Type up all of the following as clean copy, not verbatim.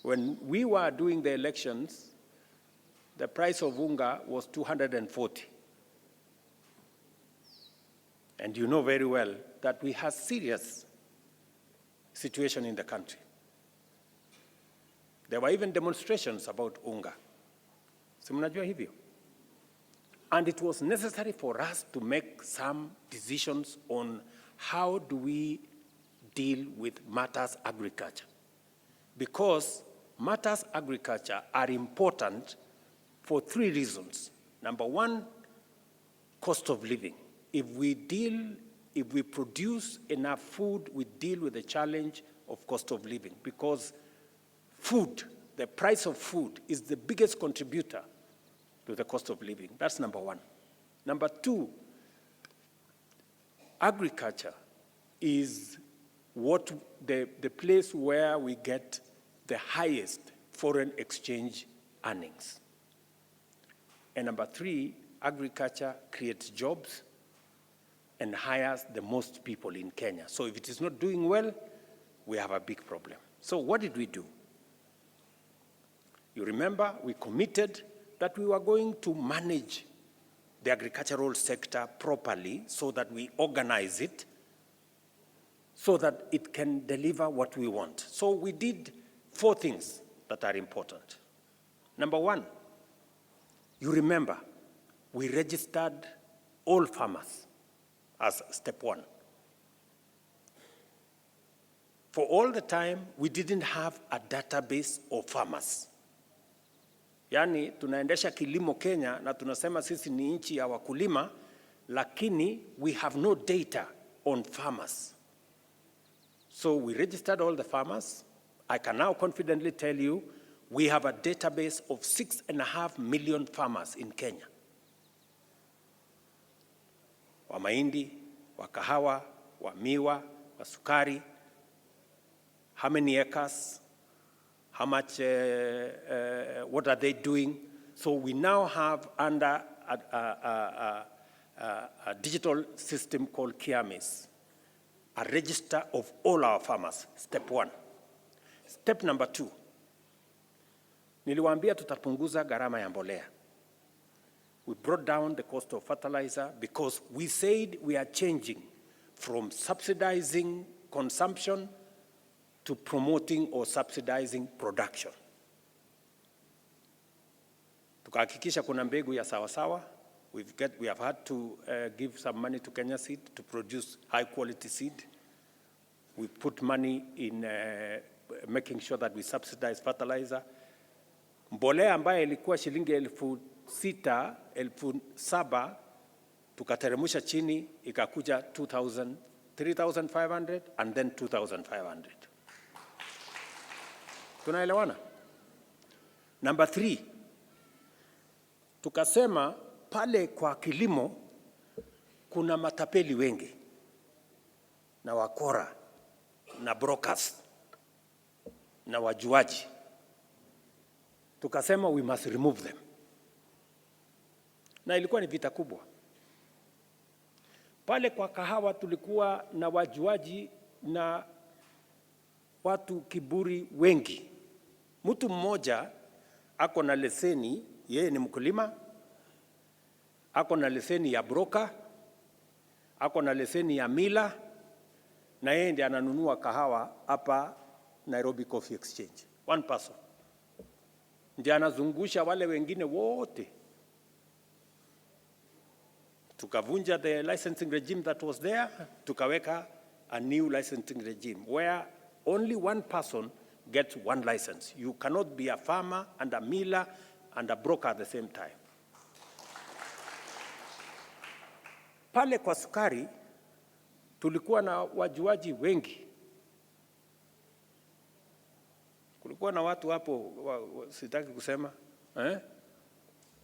When we were doing the elections, the price of unga was 240. And you know very well that we have serious situation in the country. There were even demonstrations about unga. Si mnajua hivyo? And it was necessary for us to make some decisions on how do we deal with matters agriculture. Because matters agriculture are important for 3 reasons. Number 1, cost of living. If we produce enough food, we deal with the challenge of cost of living, because food, the price of food, is the biggest contributor to the cost of living. That's number 1. Number 2, agriculture is what the place where we get the highest foreign exchange earnings. And number 3, agriculture creates jobs and hires the most people in Kenya. So if it is not doing well, we have a big problem. So what did we do? You remember we committed that we were going to manage the agricultural sector properly so that we organize it so that it can deliver what we want. So we did 4 things that are important. Number 1, you remember we registered all farmers as step 1. For all the time, we didn't have a database of farmers. Yani, tunaendesha kilimo Kenya na tunasema sisi ni nchi ya wakulima, lakini we have no data on farmers. So we registered all the farmers. I can now confidently tell you we have a database of 6.5 million farmers in Kenya. Wa mahindi, wa kahawa, wa miwa, wa sukari. How many acres? How much, what are they doing? So we now have under a digital system called Kiamis, a register of all our farmers, step 1. Step number 2, niliwaambia tutapunguza gharama ya mbolea. We brought down the cost of fertilizer because we said we are changing from subsidizing consumption to promoting or subsidizing production. Tukahakikisha kuna mbegu ya sawa-sawa. We have had to give some money to Kenya Seed to produce high quality seed. We put money in making sure that we subsidize fertilizer. Mbolea ambayo ilikuwa shilingi 6,000, 7,000, tukateremusha chini ikakuja 2,000, 3,500 and then 2,500. Tunaelewana? Number 3, tukasema pale kwa kilimo kuna matapeli wengi na wakora na brokers na wajuaji. Tukasema we must remove them. Na ilikuwa ni vita kubwa. Pale kwa kahawa tulikuwa na wajuaji na watu kiburi wengi. Mtu mmoja ako na leseni, yeye ni mkulima, ako na leseni ya broker, ako na leseni ya mila, na yeye ndiye ananunua kahawa hapa Nairobi Coffee Exchange. One person. Ndiye anazungusha wale wengine wote. Tukavunja the licensing regime that was there, tukaweka a new licensing regime where only one person gets one license. You cannot be a farmer and a miller and a broker at the same time. Pale kwa sukari, tulikuwa na wajuaji wengi. Kulikuwa na watu hapo, sitaki kusema,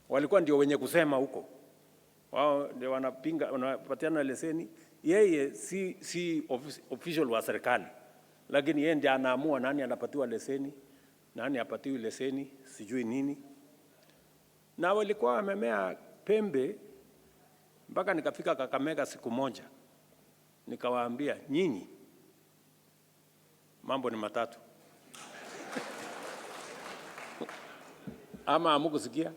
walikuwa ndio wenye kusema huko. Wao ndio wanapinga, wanapatiana leseni. Yeye si official wa serikali. Lakini yeye ndiye anaamua nani anapatiwa leseni, nani hapatiwi leseni, sijui nini. Na walikuwa wamemea pembe mpaka nikafika Kakamega siku moja. Nikawaambia, nyinyi mambo ni matatu. Ama hamukusikia?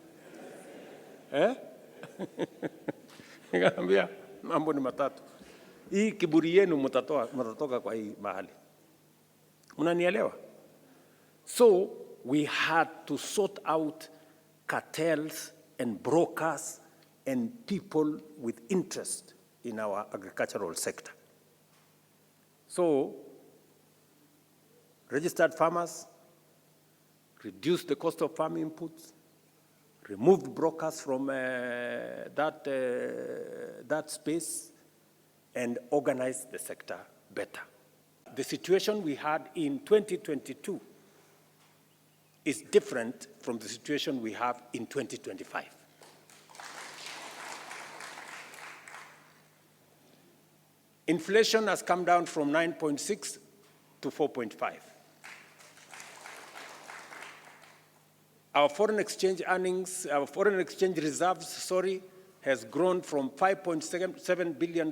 Nikamwambia mambo ni matatu. Hii kiburi yenu mtatoka kwa hii mahali. Mnanielewa? So we had to sort out cartels and brokers and people with interest in our agricultural sector. So registered farmers, reduced the cost of farm inputs, removed brokers from that space, and organized the sector better. The situation we had in 2022 is different from the situation we have in 2025. Inflation has come down from 9.6 to 4.5. Our foreign exchange reserves, has grown from $5.7 billion.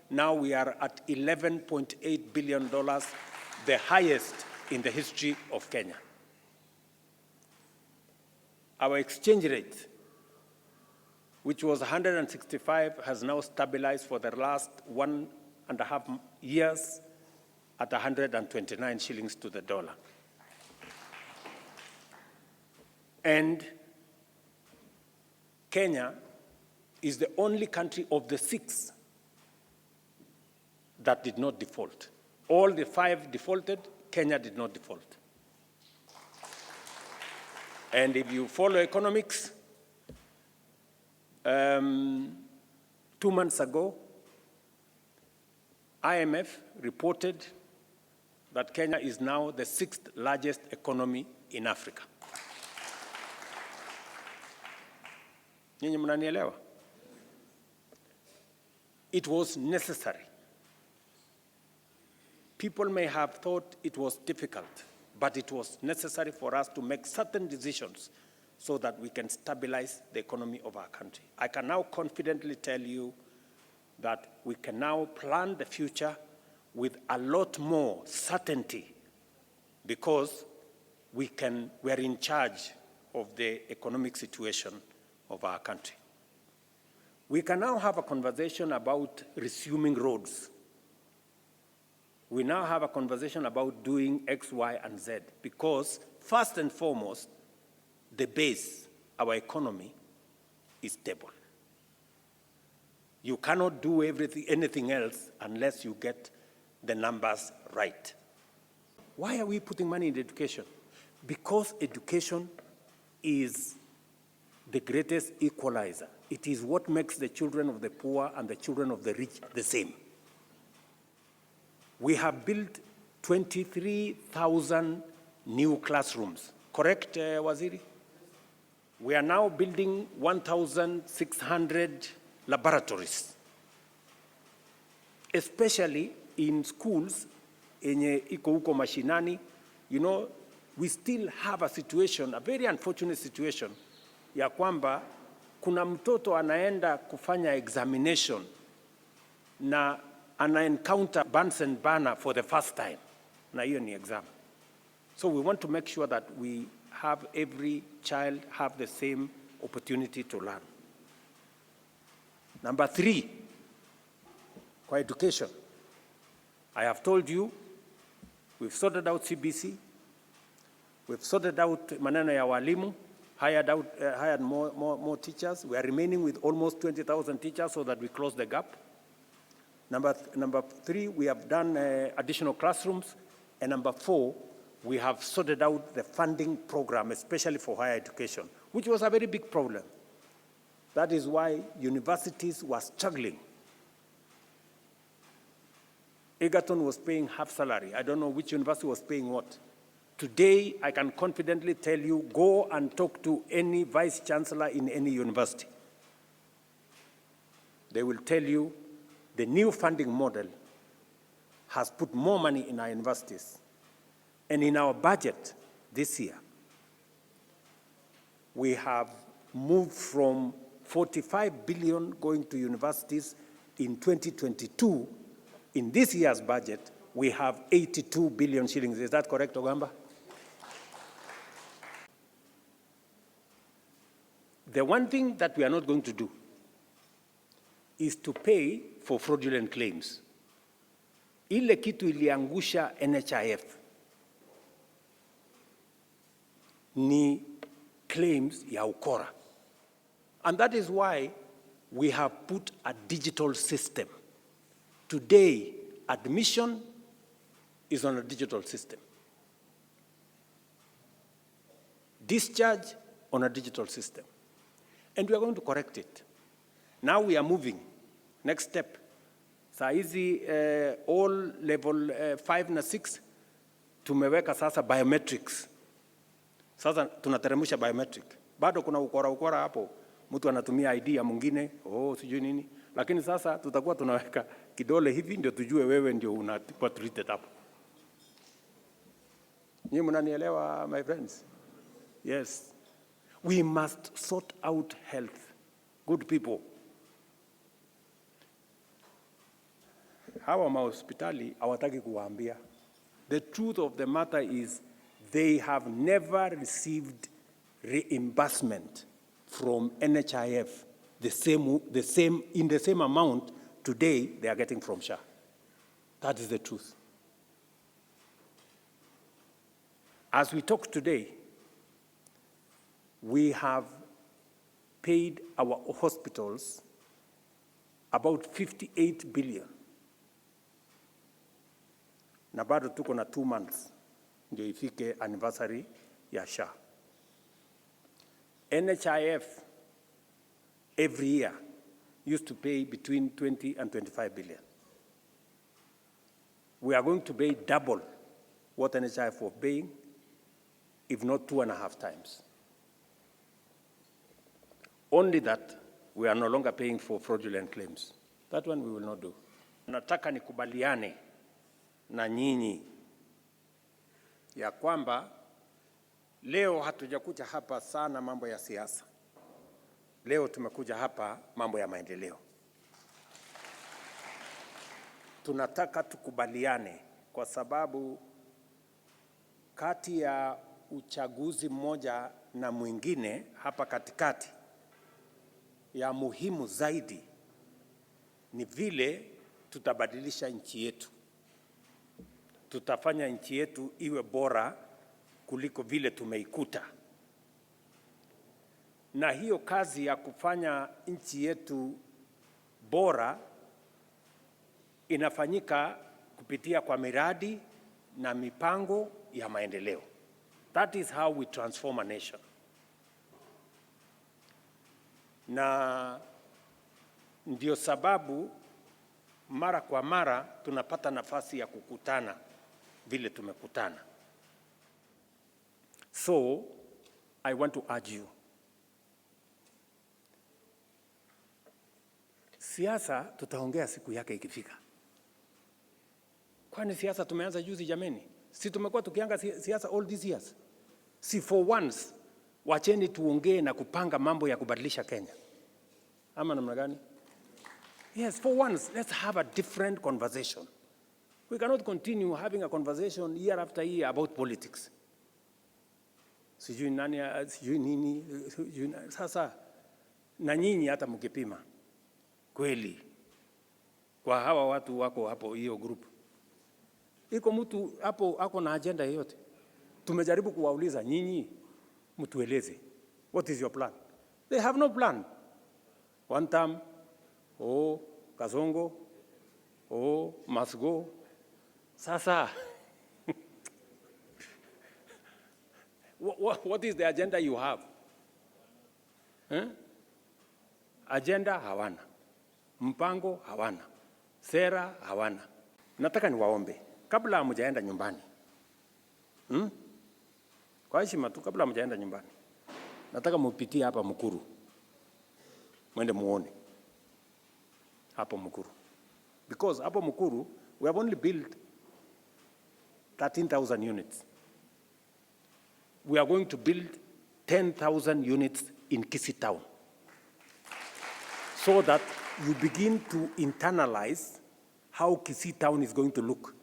Now we are at $11.8 billion, the highest in the history of Kenya. Our exchange rate, which was 165, has now stabilized for the last 1.5 years at 129 shillings to the dollar. And Kenya is the only country of the 6 that did not default. All the 5 defaulted, Kenya did not default. And if you follow economics, 2 months ago, IMF reported that Kenya is now the 6th largest economy in Africa. Nyinyi mnanielewa? It was necessary. People may have thought it was difficult, but it was necessary for us to make certain decisions so that we can stabilize the economy of our country. I can now confidently tell you that we can now plan the future with a lot more certainty because we are in charge of the economic situation of our country. We can now have a conversation about resuming roads. We now have a conversation about doing X, Y, and Z because first and foremost, the base, our economy, is stable. You cannot do anything else unless you get the numbers right. Why are we putting money in education? Because education is the greatest equalizer. It is what makes the children of the poor and the children of the rich the same. We have built 23,000 new classrooms. Correct, Waziri? We are now building 1,600 laboratories, especially in schools enye iko huko mashinani. You know, we still have a situation, a very unfortunate situation, ya kwamba kuna mtoto anaenda kufanya examination na ana-encounter Bunsen burner for the first time, na hiyo ni exam. So we want to make sure that we have every child have the same opportunity to learn. Number 3, for education. I have told you, we've sorted out CBC, we've sorted out maneno ya walimu, hired more teachers. We are remaining with almost 20,000 teachers so that we close the gap. Number 3, we have done additional classrooms. And number 4, we have sorted out the funding program, especially for higher education, which was a very big problem. That is why universities were struggling. Egerton was paying half salary. I don't know which university was paying what. Today, I can confidently tell you, go and talk to any vice chancellor in any university. They will tell you the new funding model has put more money in our universities. And in our budget this year, we have moved from 45 billion going to universities in 2022. In this year's budget, we have 82 billion shillings. Is that correct, Ogamba? The one thing that we are not going to do is to pay for fraudulent claims. Ile kitu iliangusha NHIF ni claims ya ukora. And that is why we have put a digital system. Today, admission is on a digital system. Discharge on a digital system. And we are going to correct it. Now we are moving. Next step. Saa hizi all level 5 na 6 tumeweka sasa biometrics. Sasa tunateremsha biometric. Bado kuna ukora hapo. Mtu anatumia ID ya mwingine, sijui nini. Lakini sasa tutakuwa tunaweka kidole hivi ndio tujue wewe ndio unakuwa treated hapo. Nyinyi mnanielewa, my friends? Yes. We must sort out health. Good people. Hawa mahospitali hawataki kuwaambia. The truth of the matter is they have never received reimbursement from NHIF in the same amount today they are getting from SHA. That is the truth. As we talk today, we have paid our hospitals about 58 billion. Na bado tuko na 2 months ndio ifike anniversary ya SHA. NHIF every year used to pay between 20 and 25 billion. We are going to pay double what NHIF was paying, if not 2.5 times. Only that we are no longer paying for fraudulent claims. That one we will not do. Nataka nikubaliane na nyinyi ya kwamba leo hatujakuja hapa sana mambo ya siasa. Leo tumekuja hapa mambo ya maendeleo. Tunataka tukubaliane kwa sababu kati ya uchaguzi mmoja na mwingine hapa katikati ya muhimu zaidi ni vile tutabadilisha nchi yetu. Tutafanya nchi yetu iwe bora kuliko vile tumeikuta. Na hiyo kazi ya kufanya nchi yetu bora inafanyika kupitia kwa miradi na mipango ya maendeleo. That is how we transform a nation. Na ndio sababu mara kwa mara tunapata nafasi ya kukutana vile tumekutana. So, I want to urge you. Siasa tutaongea siku yake ikifika. Kwani siasa tumeanza juzi jameni? Si tumekuwa tukianga siasa all these years? Si for once wacheni tuongee na kupanga mambo ya kubadilisha Kenya. Ama namna gani? Yes, for once let's have a different conversation. We cannot continue having a conversation year after year about politics. Sijui nani, sijui nini, sijui nani. Sasa na nyinyi hata mkipima kweli kwa hawa watu wako hapo hiyo group, iko mtu hapo ako na agenda yote. Tumejaribu kuwauliza nyinyi mtueleze, what is your plan? They have no plan. One term, Kasongo, must go. Sasa what is the agenda you have? Agenda hawana, mpango hawana, sera hawana. Nataka niwaombe kabla hamjaenda nyumbani, kwa heshima tu, kabla hamjaenda nyumbani, nataka mupitie hapa Mukuru, mwende muone hapo Mukuru, because hapo Mukuru we have only built 13,000 units. We are going to build 10,000 units in GUSII town, so that you begin to internalize how GUSII town is going to look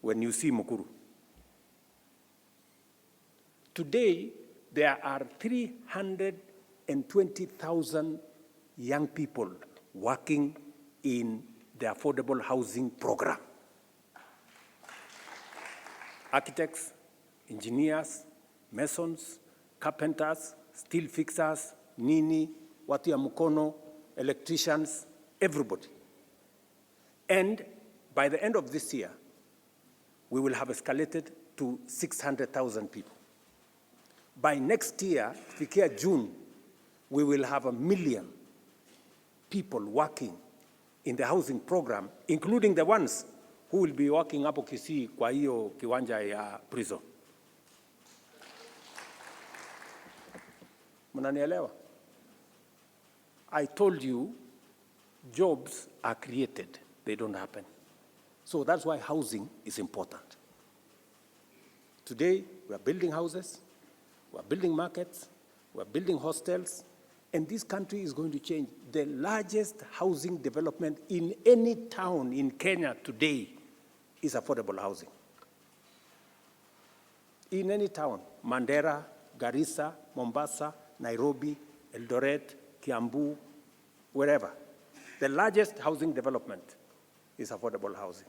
when you see Mukuru. Today, there are 320,000 young people working in the affordable housing program. Architects, engineers, masons, carpenters, steel fixers, nini, watu ya mkono, electricians, everybody. And by the end of this year, we will have escalated to 600,000 people. By next year, fikia June, we will have 1 million people working in the housing program, including the ones who will be working hapo Kisii kwa hiyo kiwanja ya prison. Mnanielewa? I told you, jobs are created, they don't happen. So that's why housing is important. Today, we are building houses, we are building markets, we are building hostels, and this country is going to change. The largest housing development in any town in Kenya today is affordable housing. In any town, Mandera, Garissa, Mombasa, Nairobi, Eldoret, Kiambu, wherever. The largest housing development is affordable housing.